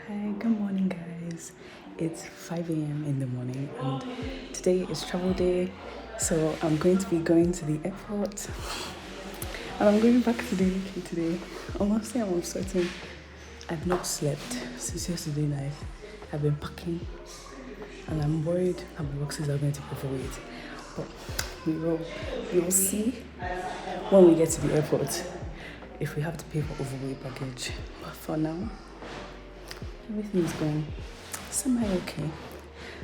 Hi, good morning, guys. It's 5 a.m. in the morning, and today is travel day. So, I'm going to be going to the airport, and I'm going back to the UK today. Honestly, I'm sweating. I've not slept since yesterday night. I've been packing, and I'm worried that my boxes are going to be overweight. But we will see when we get to the airport if we have to pay for overweight baggage. But for now, everything is going somehow okay.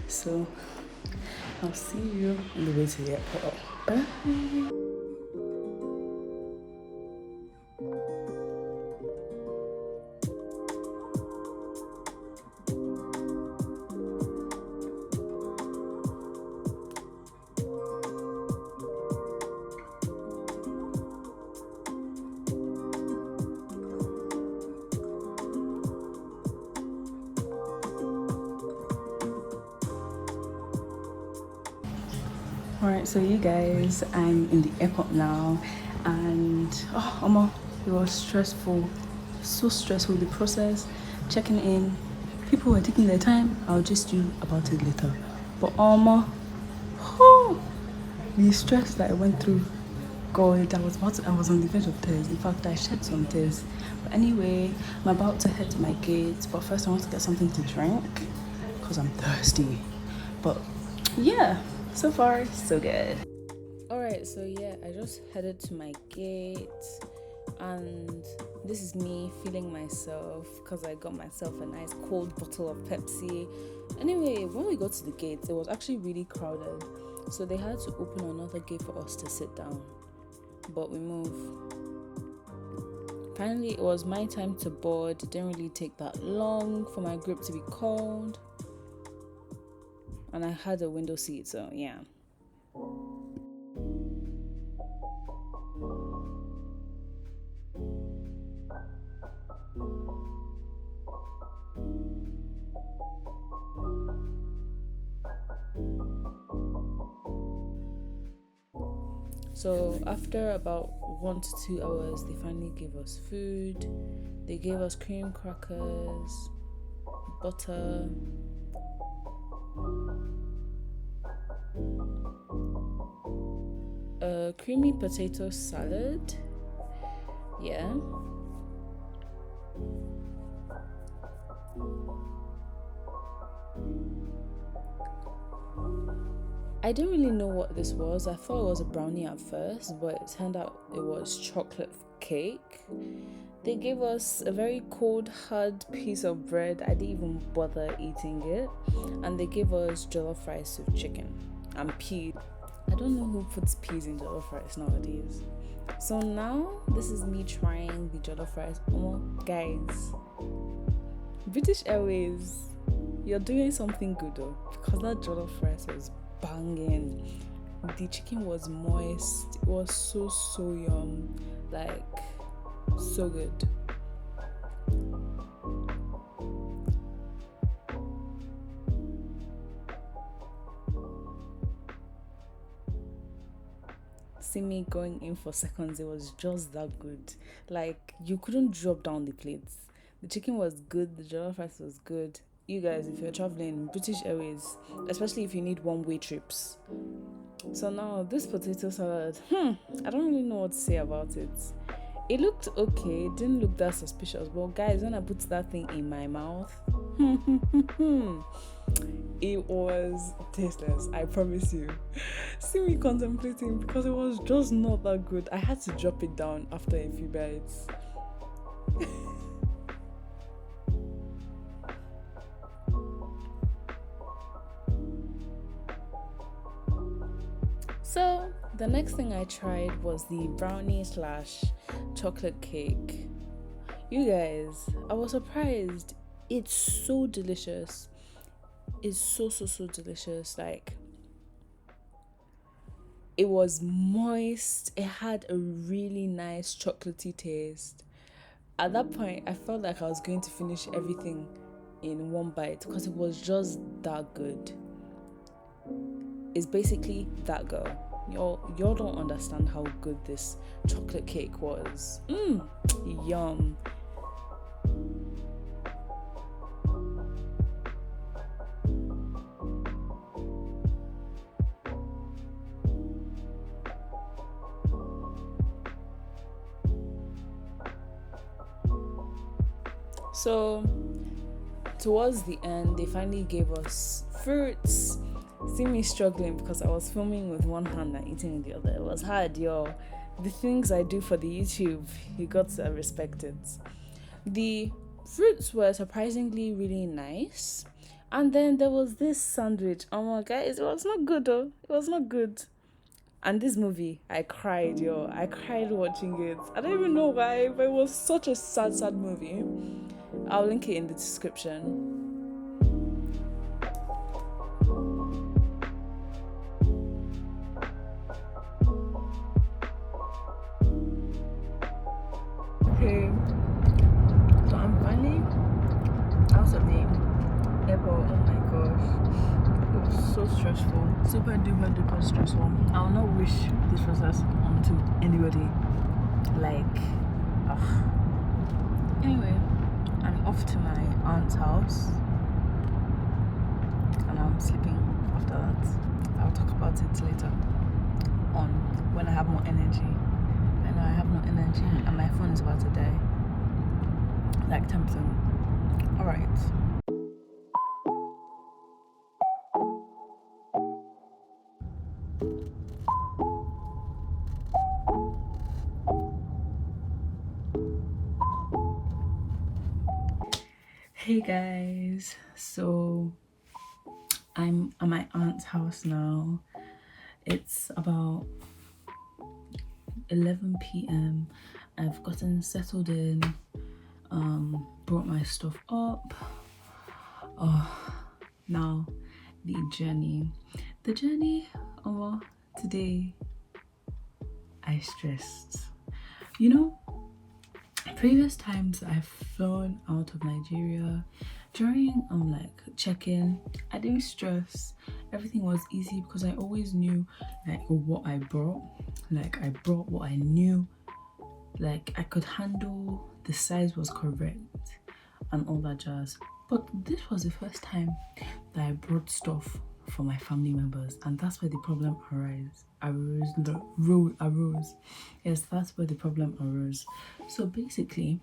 So I'll see you on the way to the airport. Bye. Alright, so you guys, I'm in the airport now, and it was stressful, so stressful. The process, checking in, people were taking their time. I'll just do about it later. But the stress that I went through, God, I was on the verge of tears. In fact, I shed some tears. But anyway, I'm about to head to my gate. But first, I want to get something to drink because I'm thirsty. But yeah, so far so good. Alright, so yeah, I just headed to my gate, and this is me feeling myself because I got myself a nice cold bottle of Pepsi. Anyway, when we got to the gate, it was actually really crowded, so they had to open another gate for us to sit down, but we moved. Finally, it was my time to board. It didn't really take that long for my group to be called, and I had a window seat, so yeah. So after about 1 to 2 hours, they finally gave us food. They gave us cream crackers, butter, a creamy potato salad. Yeah. I didn't really know what this was. I thought it was a brownie at first, but it turned out it was chocolate cake. They gave us a very cold, hard piece of bread. I didn't even bother eating it. And they gave us jollof rice with chicken and peas. I don't know who puts peas in jollof rice nowadays. So now, this is me trying the jollof rice. Oh, guys, British Airways, you're doing something good though, because that jollof rice was banging. The chicken was moist. It was so yum, like so good. See me going in for seconds. It was just that good. Like, you couldn't drop down the plates. The chicken was good. The jollof rice was good. You guys, if you're traveling, British Airways, especially if you need one-way trips. So now this potato salad, I don't really know what to say about it. It looked okay. It didn't look that suspicious. But guys, when I put that thing in my mouth, it was tasteless, I promise you. See me contemplating because it was just not that good. I had to drop it down after a few bites. So the next thing I tried was the brownie / chocolate cake. You guys, I was surprised. It's so delicious. It's so delicious. Like, it was moist. It had a really nice chocolatey taste. At that point, I felt like I was going to finish everything in one bite because it was just that good. It's basically that girl. Y'all don't understand how good this chocolate cake was. Yum. So towards the end, they finally gave us fruits. See me struggling because I was filming with one hand and eating with the other. It was hard, yo. The things I do for the YouTube, you got to respect it. The fruits were surprisingly really nice. And then there was this sandwich. Oh my guys, it was not good though. It was not good. And this movie, I cried, yo. I cried watching it. I don't even know why, but it was such a sad, sad movie. I'll link it in the description. Okay, so I'm finally out of the airport. Oh my gosh, it was so stressful, super duper duper stressful. I will not wish this process onto anybody. Like, anyway, I'm off to my aunt's house, and I'm sleeping after that. I'll talk about it later on when I have more energy. I know I have no energy, and my phone is about to die. Like 10%. Alright. Hey guys, so I'm at my aunt's house now. It's about 11 p.m. I've gotten settled in, brought my stuff up. Now the journey, today I stressed. You know, previous times I've flown out of Nigeria, during like check-in, I didn't stress. Everything was easy because I always knew like what I brought. Like I brought what I knew, like I could handle, the size was correct and all that jazz. But this was the first time that I brought stuff for my family members, and that's where the problem arose. Yes, that's where the problem arose. So basically,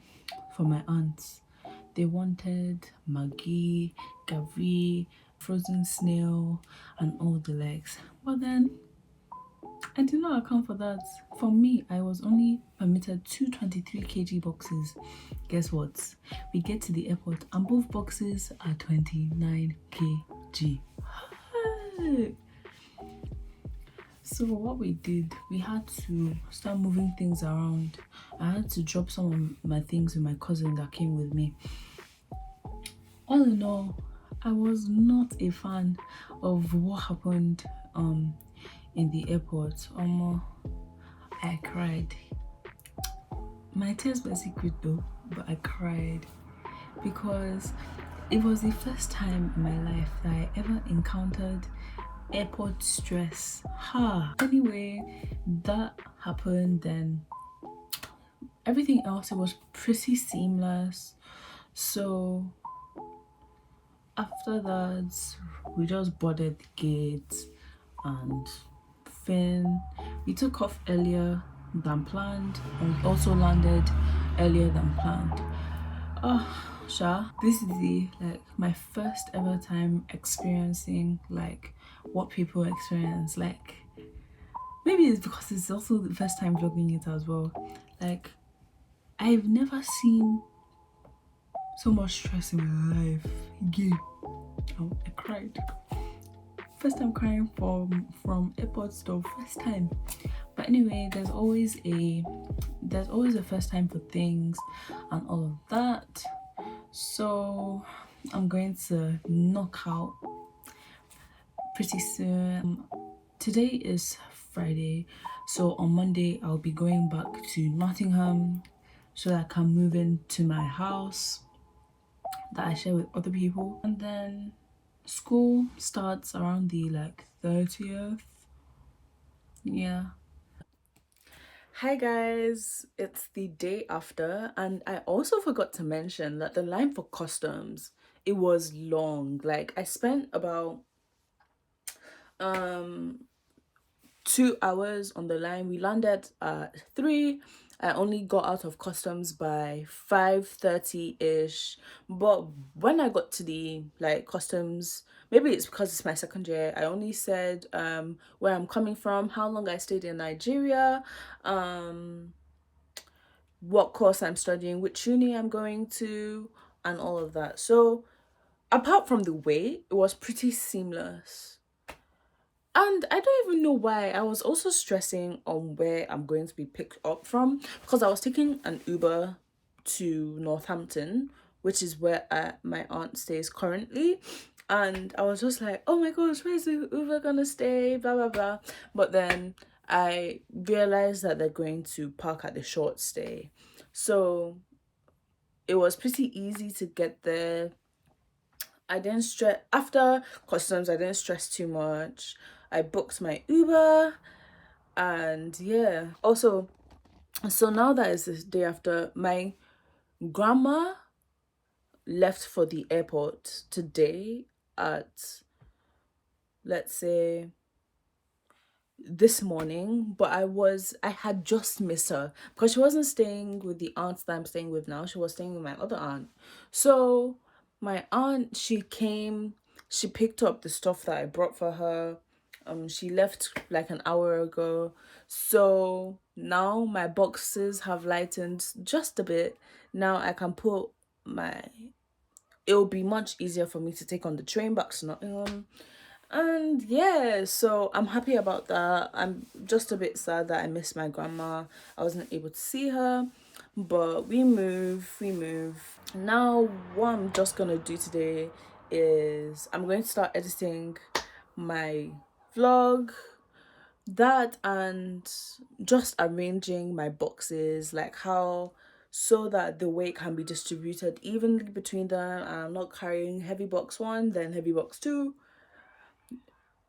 for my aunts, they wanted Maggi, Gavi, frozen snail, and all the legs. But then I did not account for that. For me, I was only permitted 223 kg boxes. Guess what? We get to the airport and both boxes are 29 kg. So what we did, we had to start moving things around. I had to drop some of my things with my cousin that came with me. All in all, I was not a fan of what happened in the airport. I cried. My tears were secret though, but I cried because it was the first time in my life that I ever encountered airport stress. Anyway, that happened. Then everything else, it was pretty seamless. So after that, we just boarded the gate and we took off earlier than planned, and we also landed earlier than planned. This is my first ever time experiencing like what people experience. Like maybe it's because it's also the first time vlogging it as well. Like I've never seen so much stress in my life. I cried. First time crying from airport stuff. First time. But anyway, there's always a first time for things and all of that. So I'm going to knock out pretty soon. Today is Friday, so on Monday I'll be going back to Nottingham so that I can move into my house that I share with other people, and then school starts around the 30th. Yeah. Hi guys, it's the day after, and I also forgot to mention that the line for customs, it was long. Like I spent about 2 hours on the line. We landed at 3 I only got out of customs by 5:30ish. But when I got to the like customs, maybe it's because it's my second year, I only said where I'm coming from, how long I stayed in Nigeria, um what course I'm studying, which uni I'm going to, and all of that. So apart from the wait, it was pretty seamless. And I don't even know why. I was also stressing on where I'm going to be picked up from, because I was taking an Uber to Northampton, which is where my aunt stays currently. And I was just like, oh my gosh, where's the Uber gonna stay? Blah, blah, blah. But then I realized that they're going to park at the short stay. So it was pretty easy to get there. I didn't stress after customs. I didn't stress too much. I booked my Uber, and yeah. Also, so now that is the day after, my grandma left for the airport today at, let's say, this morning, but I had just missed her because she wasn't staying with the aunt that I'm staying with now. She was staying with my other aunt. So my aunt, she came, she picked up the stuff that I brought for her. She left like an hour ago. So now my boxes have lightened just a bit. Now I can put my, it'll be much easier for me to take on the train back to Nottingham. And yeah, so I'm happy about that. I'm just a bit sad that I missed my grandma. I wasn't able to see her, but we move. Now, what I'm just gonna do today is I'm going to start editing my vlog, that, and just arranging my boxes, like how, so that the weight can be distributed evenly between them and I'm not carrying heavy box 1 then heavy box 2,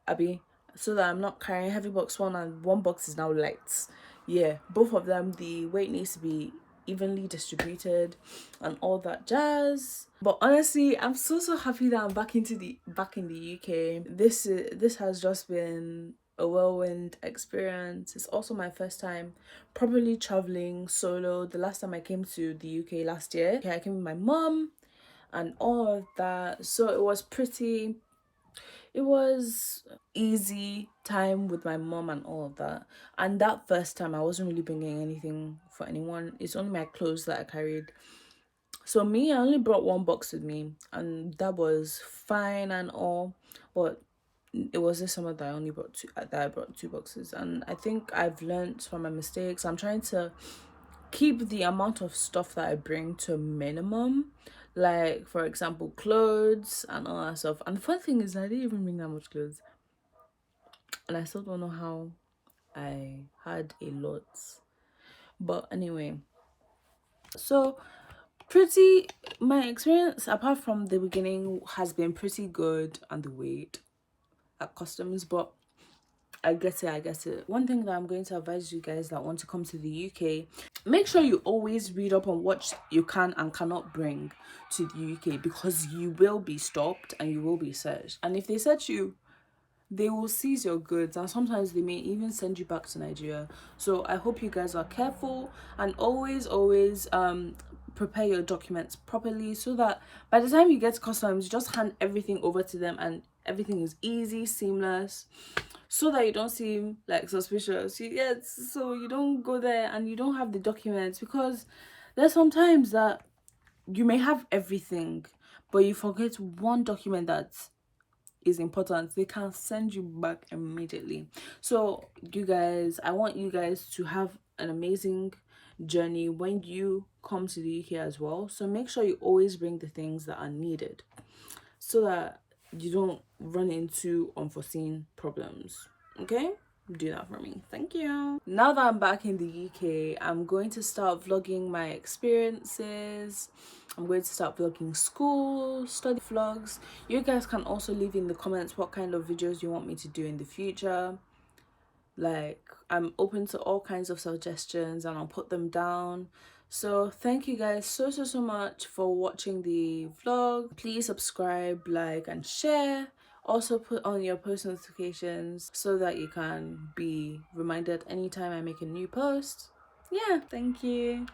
Abby, so that I'm not carrying heavy box 1 and one box is now light. Yeah, both of them, the weight needs to be evenly distributed and all that jazz. But honestly, I'm so happy that I'm back in the UK. This has just been a whirlwind experience. It's also my first time properly traveling solo. The last time I came to the UK last year, okay, I came with my mom and all of that. So it was easy time with my mom and all of that. And that first time I wasn't really bringing anything for anyone. It's only my clothes that I carried. So me, I only brought one box with me and that was fine and all. But it was this summer that I brought 2 boxes, and I think I've learned from my mistakes. I'm trying to keep the amount of stuff that I bring to a minimum, like for example clothes and all that stuff. And the fun thing is I didn't even bring that much clothes, and I still don't know how I had a lot. But anyway, so pretty my experience apart from the beginning has been pretty good on the wait at customs, but I get it. One thing that I'm going to advise you guys that want to come to the UK, make sure you always read up on what you can and cannot bring to the UK, because you will be stopped and you will be searched. And if they search you, they will seize your goods, and sometimes they may even send you back to Nigeria. So I hope you guys are careful and always prepare your documents properly, so that by the time you get to customs, you just hand everything over to them and everything is easy, seamless, so that you don't seem like suspicious. So you don't go there and you don't have the documents, because there's sometimes that you may have everything but you forget one document that is important. They can send you back immediately. So you guys, I want you guys to have an amazing journey when you come to the UK as well. So make sure you always bring the things that are needed, so that you don't run into unforeseen problems. Okay, do that for me, thank you. Now that I'm back in the UK, I'm going to start vlogging my experiences. I'm going to start vlogging school study vlogs. You guys can also leave in the comments what kind of videos you want me to do in the future. Like, I'm open to all kinds of suggestions and I'll put them down. So thank you guys so much for watching the vlog. Please subscribe, like, and share. Also put on your post notifications so that you can be reminded anytime I make a new post. yeah, thank you.